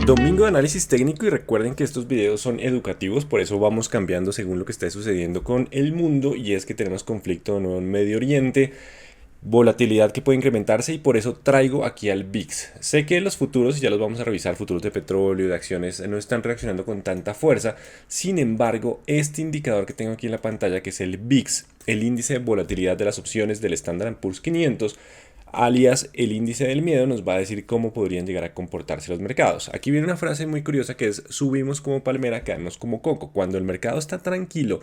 Domingo de análisis técnico y recuerden que estos videos son educativos, por eso vamos cambiando según lo que esté sucediendo con el mundo y es que tenemos conflicto de nuevo en Medio Oriente, volatilidad que puede incrementarse y por eso traigo aquí al VIX. Sé que los futuros, y ya los vamos a revisar, futuros de petróleo y de acciones no están reaccionando con tanta fuerza, sin embargo este indicador que tengo aquí en la pantalla que es el VIX, el índice de volatilidad de las opciones del Standard and Poor's 500, alias el índice del miedo, nos va a decir cómo podrían llegar a comportarse los mercados. Aquí viene una frase muy curiosa que es: subimos como palmera, caemos como coco. Cuando el mercado está tranquilo,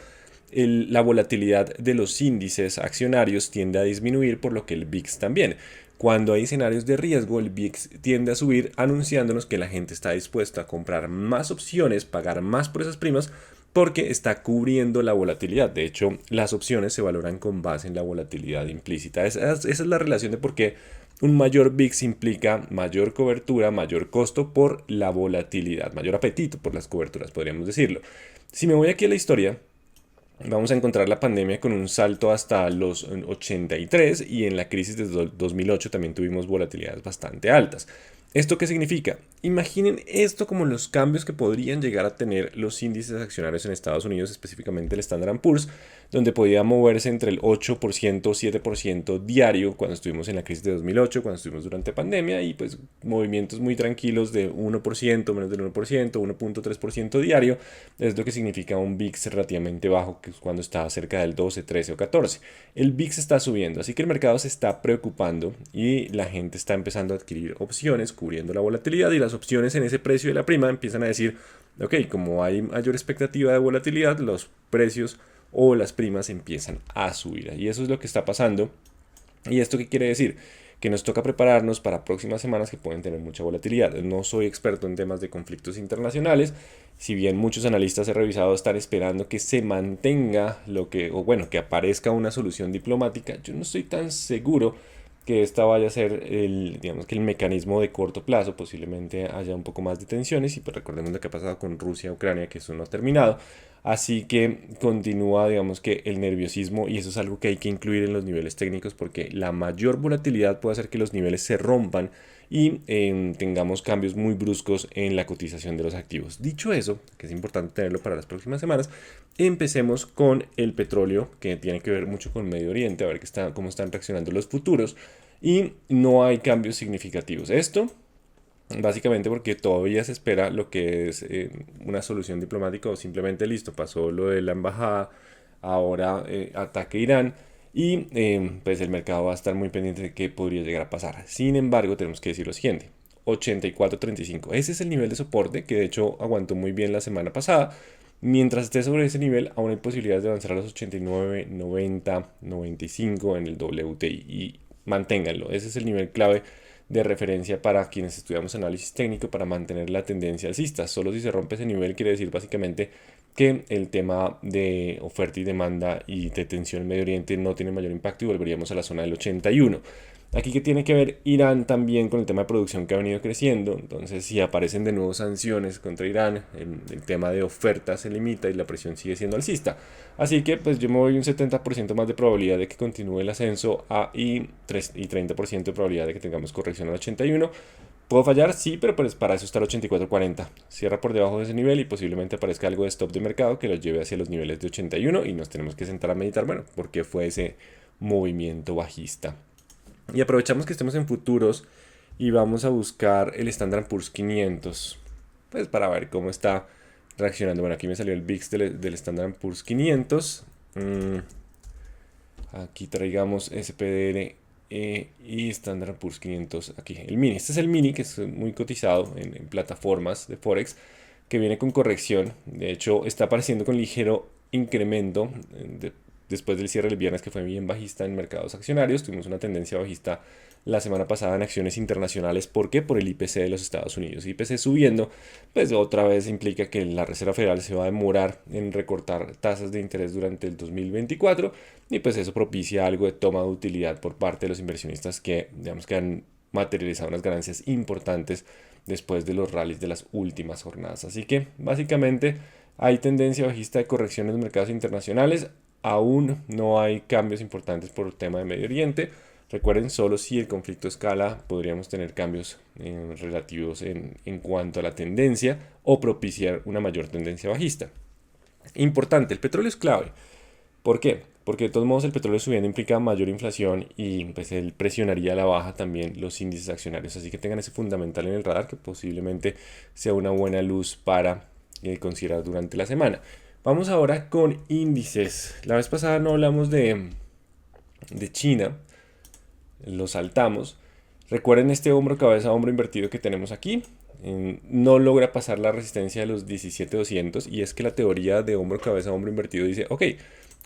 la volatilidad de los índices accionarios tiende a disminuir, por lo que el VIX también. Cuando hay escenarios de riesgo, el VIX tiende a subir, anunciándonos que la gente está dispuesta a comprar más opciones, pagar más por esas primas, porque está cubriendo la volatilidad. De hecho, las opciones se valoran con base en la volatilidad implícita. Esa es la relación de por qué un mayor VIX implica mayor cobertura, mayor costo por la volatilidad, mayor apetito por las coberturas, podríamos decirlo. Si me voy aquí a la historia, vamos a encontrar la pandemia con un salto hasta los 83 y en la crisis de 2008 también tuvimos volatilidades bastante altas. ¿Esto qué significa? Imaginen esto como los cambios que podrían llegar a tener los índices accionarios en Estados Unidos, específicamente el Standard Poor's, donde podía moverse entre el 8% o 7% diario cuando estuvimos en la crisis de 2008, cuando estuvimos durante pandemia, y pues movimientos muy tranquilos de 1%, menos del 1%, 1.3% diario, es lo que significa un VIX relativamente bajo, que es cuando está cerca del 12, 13 o 14. El VIX está subiendo, así que el mercado se está preocupando y la gente está empezando a adquirir opciones cubriendo la volatilidad, y las opciones en ese precio de la prima empiezan a decir: ok, como hay mayor expectativa de volatilidad, los precios o las primas empiezan a subir. Y eso es lo que está pasando. ¿Y esto qué quiere decir? Que nos toca prepararnos para próximas semanas que pueden tener mucha volatilidad. No soy experto en temas de conflictos internacionales, si bien muchos analistas he revisado están esperando que se mantenga lo que, o bueno, que aparezca una solución diplomática. Yo no estoy tan seguro que esta vaya a ser digamos que el mecanismo de corto plazo. Posiblemente haya un poco más de tensiones y pues recordemos lo que ha pasado con Rusia y Ucrania, que eso no ha terminado. Así que continúa, digamos que el nerviosismo, y eso es algo que hay que incluir en los niveles técnicos, porque la mayor volatilidad puede hacer que los niveles se rompan y tengamos cambios muy bruscos en la cotización de los activos. Dicho eso, que es importante tenerlo para las próximas semanas, empecemos con el petróleo, que tiene que ver mucho con Medio Oriente, a ver cómo están reaccionando los futuros, y no hay cambios significativos. Esto básicamente porque todavía se espera lo que es una solución diplomática, o simplemente listo, pasó lo de la embajada, ahora ataque Irán, y pues el mercado va a estar muy pendiente de qué podría llegar a pasar. Sin embargo, tenemos que decir lo siguiente: 84.35, ese es el nivel de soporte que de hecho aguantó muy bien la semana pasada. Mientras esté sobre ese nivel, aún hay posibilidades de avanzar a los 89, 90, 95 en el WTI, y manténganlo. Ese es el nivel clave de referencia para quienes estudiamos análisis técnico, para mantener la tendencia alcista. Solo si se rompe ese nivel quiere decir básicamente que el tema de oferta y demanda y de tensión en Medio Oriente no tiene mayor impacto y volveríamos a la zona del 81. Aquí que tiene que ver Irán también con el tema de producción que ha venido creciendo. Entonces, si aparecen de nuevo sanciones contra Irán, el tema de oferta se limita y la presión sigue siendo alcista. Así que pues yo me voy un 70% más de probabilidad de que continúe el ascenso y 30% de probabilidad de que tengamos corrección al 81. ¿Puedo fallar? Sí, pero pues para eso está el 84.40. Cierra por debajo de ese nivel y posiblemente aparezca algo de stop de mercado que los lleve hacia los niveles de 81, y nos tenemos que sentar a meditar, bueno, ¿por qué fue ese movimiento bajista? Y aprovechamos que estemos en futuros y vamos a buscar el Standard Poor's 500, pues para ver cómo está reaccionando. Bueno, aquí me salió el VIX del Standard Poor's 500. Aquí traigamos SPDR y Standard Poor's 500. Aquí el mini. Este es el mini, que es muy cotizado en plataformas de Forex, que viene con corrección. De hecho, está apareciendo con ligero incremento después del cierre del viernes, que fue bien bajista en mercados accionarios. Tuvimos una tendencia bajista la semana pasada en acciones internacionales. ¿Por qué? Por el IPC de los Estados Unidos. IPC subiendo, pues otra vez implica que la Reserva Federal se va a demorar en recortar tasas de interés durante el 2024, y pues eso propicia algo de toma de utilidad por parte de los inversionistas que, digamos, que han materializado unas ganancias importantes después de los rallies de las últimas jornadas. Así que básicamente hay tendencia bajista de corrección en los mercados internacionales. Aún no hay cambios importantes por el tema de Medio Oriente. Recuerden, solo si el conflicto escala podríamos tener cambios relativos en cuanto a la tendencia o propiciar una mayor tendencia bajista. Importante, el petróleo es clave. ¿Por qué? Porque de todos modos el petróleo subiendo implica mayor inflación y pues él presionaría a la baja también los índices accionarios. Así que tengan ese fundamental en el radar que posiblemente sea una buena luz para considerar durante la semana. Vamos ahora con índices. La vez pasada no hablamos de China, lo saltamos. Recuerden este hombro cabeza hombro invertido que tenemos aquí. No logra pasar la resistencia de los 17,200 y es que la teoría de hombro cabeza hombro invertido dice, ok,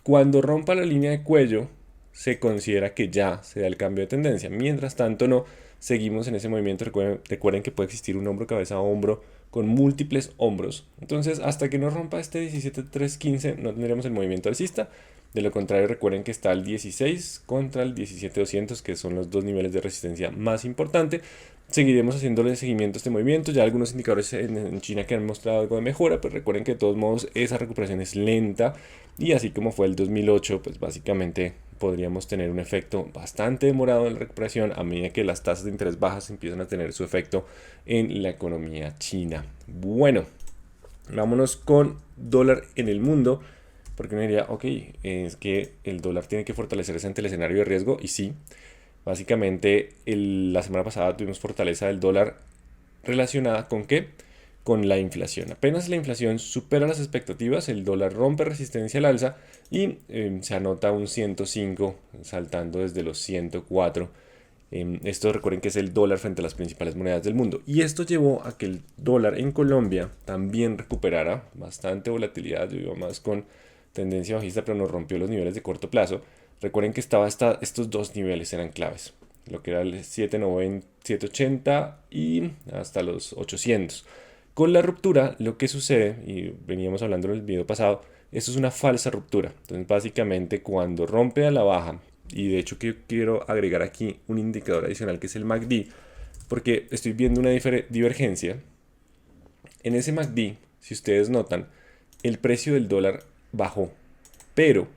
cuando rompa la línea de cuello se considera que ya se da el cambio de tendencia. Mientras tanto no, seguimos en ese movimiento. Recuerden que puede existir un hombro cabeza hombro con múltiples hombros. Entonces hasta que no rompa este 17,315 no tendremos el movimiento alcista. De lo contrario, recuerden que está el 16 contra el 17,200, que son los dos niveles de resistencia más importantes. Seguiremos haciéndole seguimiento a este movimiento. Ya algunos indicadores en China que han mostrado algo de mejora, pero recuerden que de todos modos esa recuperación es lenta. Y así como fue el 2008, pues básicamente podríamos tener un efecto bastante demorado en la recuperación a medida que las tasas de interés bajas empiezan a tener su efecto en la economía china. Bueno, vámonos con dólar en el mundo. Porque uno diría, ok, es que el dólar tiene que fortalecerse ante el escenario de riesgo. Y sí, básicamente la semana pasada tuvimos fortaleza del dólar relacionada con ¿qué? Con la inflación. Apenas la inflación supera las expectativas, el dólar rompe resistencia al alza y se anota un 105 saltando desde los 104. Esto recuerden que es el dólar frente a las principales monedas del mundo. Y esto llevó a que el dólar en Colombia también recuperara bastante volatilidad. Yo iba más con tendencia bajista, pero nos rompió los niveles de corto plazo. Recuerden que estos dos niveles eran claves, lo que era el 790, 780 y hasta los 800. Con la ruptura, lo que sucede, y veníamos hablando en el video pasado, esto es una falsa ruptura. Entonces, básicamente, cuando rompe a la baja, y de hecho que quiero agregar aquí un indicador adicional que es el MACD, porque estoy viendo una divergencia. En ese MACD, si ustedes notan, el precio del dólar bajó, pero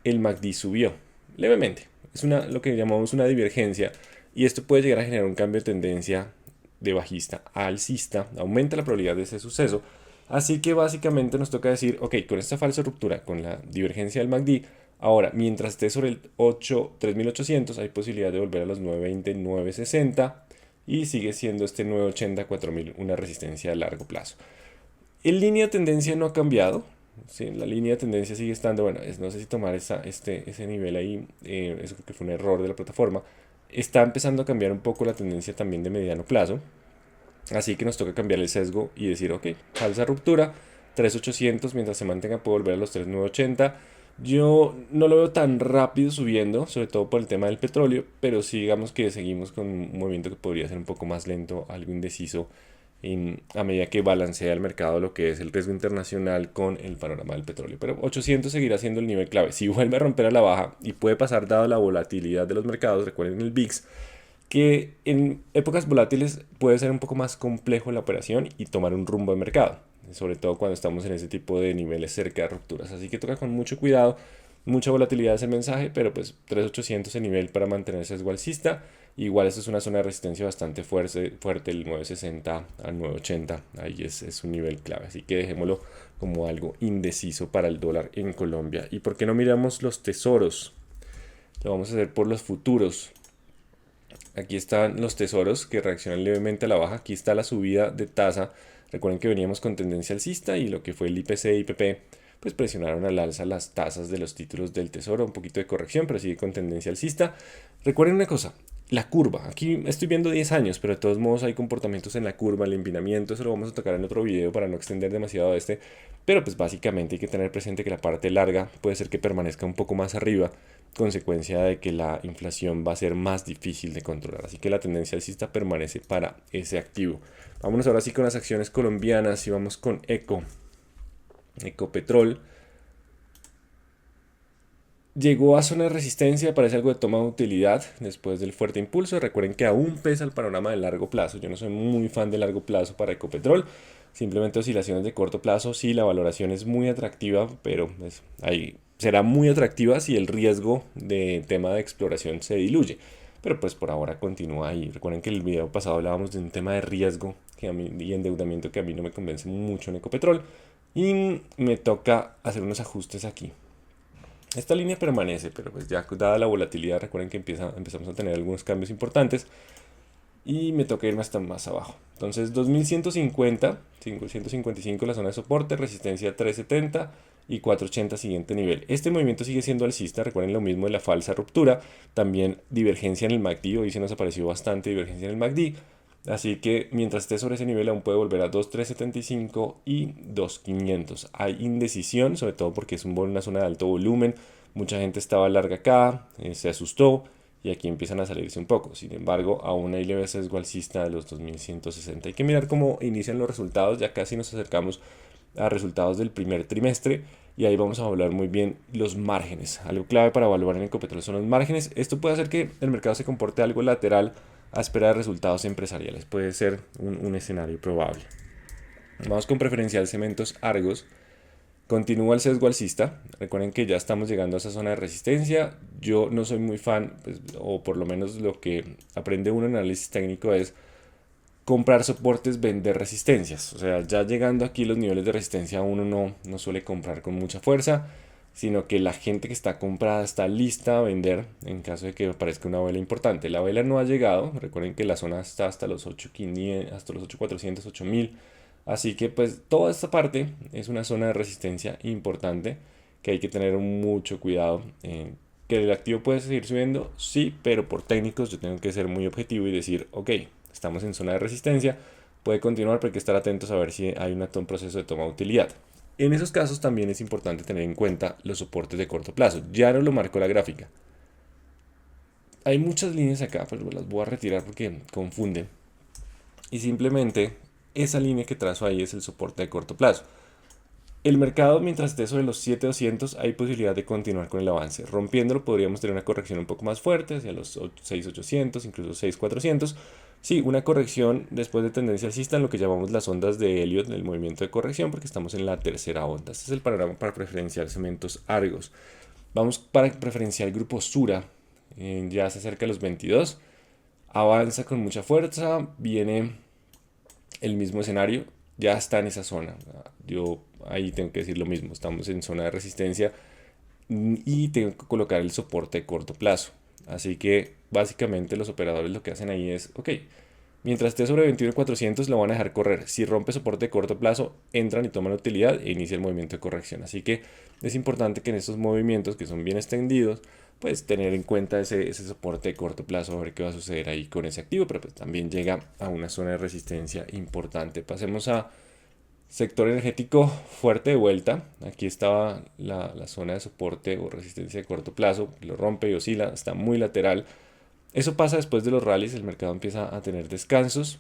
el MACD subió levemente. Es lo que llamamos una divergencia y esto puede llegar a generar un cambio de tendencia de bajista a alcista, aumenta la probabilidad de ese suceso. Así que básicamente nos toca decir, ok, con esta falsa ruptura, con la divergencia del MACD, ahora mientras esté sobre el 3.800 hay posibilidad de volver a los 920, 960 y sigue siendo este 980, 4.000 una resistencia a largo plazo. En línea de tendencia no ha cambiado. Sí, la línea de tendencia sigue estando, bueno, no sé si tomar ese nivel ahí, eso creo que fue un error de la plataforma. Está empezando a cambiar un poco la tendencia también de mediano plazo. Así que nos toca cambiar el sesgo y decir, ok, falsa ruptura, 3.800, mientras se mantenga puede volver a los 3.980. Yo no lo veo tan rápido subiendo, sobre todo por el tema del petróleo, pero sí digamos que seguimos con un movimiento que podría ser un poco más lento, algo indeciso a medida que balancea el mercado lo que es el riesgo internacional con el panorama del petróleo. Pero 800 seguirá siendo el nivel clave. Si vuelve a romper a la baja, y puede pasar dado la volatilidad de los mercados, recuerden el VIX, que en épocas volátiles puede ser un poco más complejo la operación y tomar un rumbo de mercado, sobre todo cuando estamos en ese tipo de niveles cerca de rupturas. Así que toca con mucho cuidado, mucha volatilidad ese mensaje, pero pues 3.800 el nivel para mantener sesgo alcista. Igual esto es una zona de resistencia bastante fuerte, el 960 al 980, ahí es un nivel clave, así que dejémoslo como algo indeciso para el dólar en Colombia. ¿Y por qué no miramos los tesoros? Lo vamos a hacer por los futuros. Aquí están los tesoros que reaccionan levemente a la baja, aquí está la subida de tasa. Recuerden que veníamos con tendencia alcista y lo que fue el IPC y IPP pues presionaron al alza las tasas de los títulos del tesoro, un poquito de corrección, pero sigue con tendencia alcista. Recuerden una cosa, la curva, aquí estoy viendo 10 años, pero de todos modos hay comportamientos en la curva, el empinamiento, eso lo vamos a tocar en otro video para no extender demasiado pero pues básicamente hay que tener presente que la parte larga puede ser que permanezca un poco más arriba, consecuencia de que la inflación va a ser más difícil de controlar, así que la tendencia alcista permanece para ese activo. Vámonos ahora sí con las acciones colombianas y vamos con Ecopetrol. Llegó a zona de resistencia, parece algo de toma de utilidad después del fuerte impulso. Recuerden que aún pesa el panorama de largo plazo. Yo no soy muy fan de largo plazo para Ecopetrol. Simplemente oscilaciones de corto plazo. Sí, la valoración es muy atractiva, pero pues, hay será muy atractiva si el riesgo de tema de exploración se diluye. Pero pues por ahora continúa ahí. Recuerden que en el video pasado hablábamos de un tema de riesgo y endeudamiento que a mí no me convence mucho en Ecopetrol. Y me toca hacer unos ajustes aquí. Esta línea permanece, pero pues ya dada la volatilidad, recuerden que empezamos a tener algunos cambios importantes y me toca irme hasta más abajo. Entonces 2150, 555 la zona de soporte, resistencia 370 y 480 siguiente nivel. Este movimiento sigue siendo alcista, recuerden lo mismo de la falsa ruptura, también divergencia en el MACD, hoy se nos apareció bastante divergencia en el MACD. Así que mientras esté sobre ese nivel aún puede volver a 2.375 y 2.500. Hay indecisión, sobre todo porque es una zona de alto volumen. Mucha gente estaba larga acá, se asustó y aquí empiezan a salirse un poco. Sin embargo, aún hay leve sesgo alcista de los 2.160. Hay que mirar cómo inician los resultados. Ya casi nos acercamos a resultados del primer trimestre y ahí vamos a hablar muy bien los márgenes. Algo clave para evaluar en Ecopetrol son los márgenes. Esto puede hacer que el mercado se comporte algo lateral a esperar resultados empresariales. Puede ser un escenario probable. Vamos con preferencial Cementos Argos. Continúa el sesgo alcista. Recuerden que ya estamos llegando a esa zona de resistencia. Yo no soy muy fan, pues, o por lo menos lo que aprende uno en análisis técnico es comprar soportes, vender resistencias. O sea, ya llegando aquí los niveles de resistencia uno no suele comprar con mucha fuerza, sino que la gente que está comprada está lista a vender en caso de que aparezca una vela importante. La vela no ha llegado, recuerden que la zona está hasta los 8.500, hasta los 8.400, 8.000. Así que pues toda esta parte es una zona de resistencia importante que hay que tener mucho cuidado. ¿Que el activo puede seguir subiendo? Sí, pero por técnicos yo tengo que ser muy objetivo y decir, ok, estamos en zona de resistencia, puede continuar, pero hay que estar atentos a ver si hay un proceso de toma de utilidad. En esos casos también es importante tener en cuenta los soportes de corto plazo. Ya no lo marcó la gráfica. Hay muchas líneas acá, pero las voy a retirar porque confunden. Y simplemente esa línea que trazo ahí es el soporte de corto plazo. El mercado, mientras esté sobre los 7200, hay posibilidad de continuar con el avance. Rompiéndolo podríamos tener una corrección un poco más fuerte, hacia los 6800, incluso 6400. Sí, una corrección después de tendencia alcista en lo que llamamos las ondas de Elliott, el movimiento de corrección, porque estamos en la tercera onda. Este es el panorama para preferencial Cementos Argos. Vamos para preferencial Grupo Sura, ya se acerca a los 22. Avanza con mucha fuerza, viene el mismo escenario, ya está en esa zona. Yo ahí tengo que decir lo mismo, estamos en zona de resistencia y tengo que colocar el soporte de corto plazo. Así que básicamente los operadores lo que hacen ahí es, ok, mientras esté sobre 21.400 lo van a dejar correr. Si rompe soporte de corto plazo, entran y toman utilidad e inicia el movimiento de corrección. Así que es importante que en estos movimientos que son bien extendidos, pues tener en cuenta ese soporte de corto plazo, a ver qué va a suceder ahí con ese activo, pero pues también llega a una zona de resistencia importante. Pasemos a sector energético fuerte de vuelta. Aquí estaba la zona de soporte o resistencia de corto plazo, lo rompe y oscila, está muy lateral. Eso pasa después de los rallies, el mercado empieza a tener descansos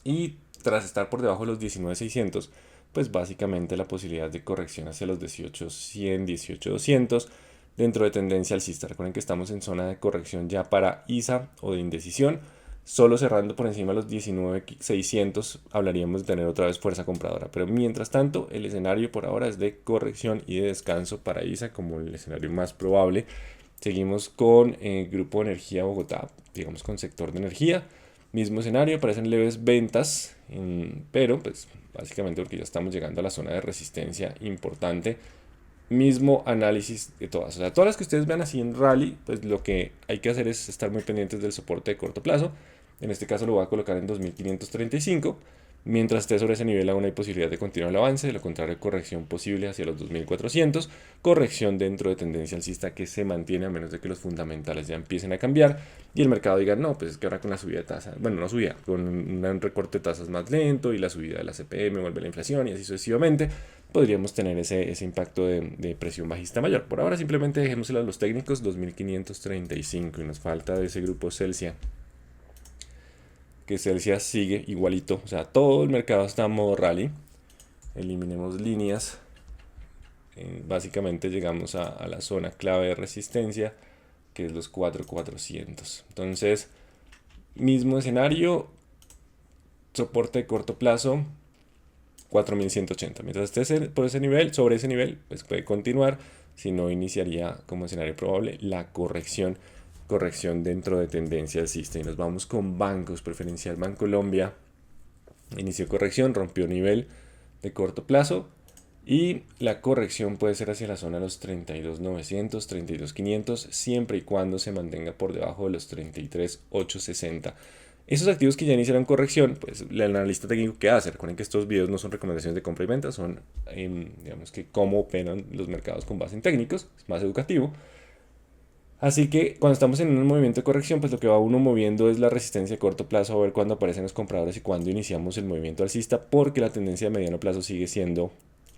y tras estar por debajo de los 19.600, pues básicamente la posibilidad de corrección hacia los 18.100, 18.200 dentro de tendencia alcista. Recuerden que estamos en zona de corrección ya para ISA o de indecisión. Solo cerrando por encima de los 19.600 hablaríamos de tener otra vez fuerza compradora. Pero mientras tanto, el escenario por ahora es de corrección y de descanso para ISA como el escenario más probable. Seguimos con Grupo Energía Bogotá, digamos con sector de energía. Mismo escenario, aparecen leves ventas, pero pues básicamente porque ya estamos llegando a la zona de resistencia importante. Mismo análisis de todas. O sea, todas las que ustedes vean así en rally, pues lo que hay que hacer es estar muy pendientes del soporte de corto plazo. En este caso lo voy a colocar en 2535. Mientras esté sobre ese nivel aún hay posibilidad de continuar el avance, de lo contrario corrección posible hacia los 2400, corrección dentro de tendencia alcista que se mantiene a menos de que los fundamentales ya empiecen a cambiar y el mercado diga, no, pues es que ahora con la subida de tasas, bueno, no subida, con un recorte de tasas más lento y la subida de la CPM vuelve la inflación y así sucesivamente, podríamos tener ese impacto de presión bajista mayor. Por ahora simplemente dejémoselo a los técnicos, 2535 y nos falta de ese grupo Celsia. Que Celsius sigue igualito, o sea, todo el mercado está en modo rally. Eliminemos líneas. Básicamente llegamos a la zona clave de resistencia, que es los 4.400. Entonces, mismo escenario, soporte de corto plazo, 4.180. Mientras esté por ese nivel, sobre ese nivel, pues puede continuar. si no iniciaría como escenario probable la corrección dentro de tendencia alcista. Y nos vamos con bancos, preferencial Bancolombia, inició corrección, rompió nivel de corto plazo y la corrección puede ser hacia la zona de los 32.900, 32.500, siempre y cuando se mantenga por debajo de los 33.860. Esos activos que ya iniciaron corrección, pues el analista técnico, ¿qué hace? Recuerden que estos videos no son recomendaciones de compra y venta, son, digamos que cómo operan los mercados con base en técnicos, es más educativo. Así que cuando estamos en un movimiento de corrección, pues lo que va uno moviendo es la resistencia a corto plazo, a ver cuándo aparecen los compradores y cuándo iniciamos el movimiento alcista, porque la tendencia de mediano plazo sigue siendo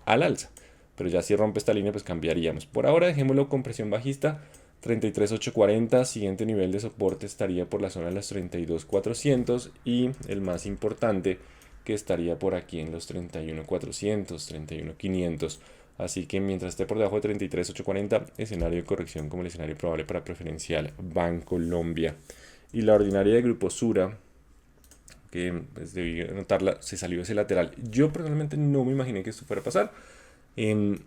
al alza. Pero ya si rompe esta línea, pues cambiaríamos. Por ahora dejémoslo con presión bajista, 33.840, siguiente nivel de soporte estaría por la zona de los 32.400 y el más importante que estaría por aquí en los 31.400, 31.500. Así que mientras esté por debajo de 33.840, escenario de corrección como el escenario probable para preferencial Bancolombia. Y la ordinaria de Grupo Sura, que pues debí anotarla, se salió ese lateral. Yo personalmente no me imaginé que esto fuera a pasar.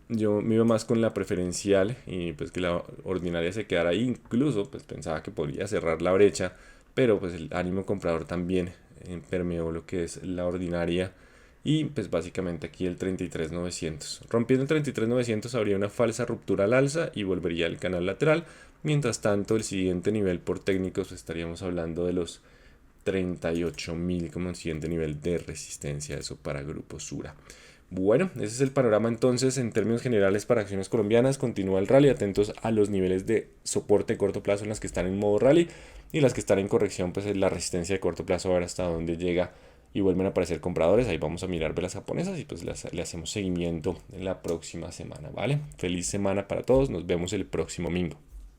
Yo me iba más con la preferencial y pues que la ordinaria se quedara ahí. Incluso pues pensaba que podría cerrar la brecha, pero pues el ánimo comprador también permeó lo que es la ordinaria. Y pues básicamente aquí el 33.900. Rompiendo el 33.900 habría una falsa ruptura al alza y volvería al canal lateral. Mientras tanto el siguiente nivel por técnicos estaríamos hablando de los 38.000 como siguiente nivel de resistencia. Eso para Grupo Sura. Bueno, ese es el panorama entonces en términos generales para acciones colombianas. Continúa el rally, atentos a los niveles de soporte de corto plazo en las que están en modo rally y las que están en corrección, pues la resistencia de corto plazo a ver hasta dónde llega y vuelven a aparecer compradores. Ahí vamos a mirar velas japonesas y pues le hacemos seguimiento en la próxima semana, ¿vale? Feliz semana para todos, nos vemos el próximo domingo.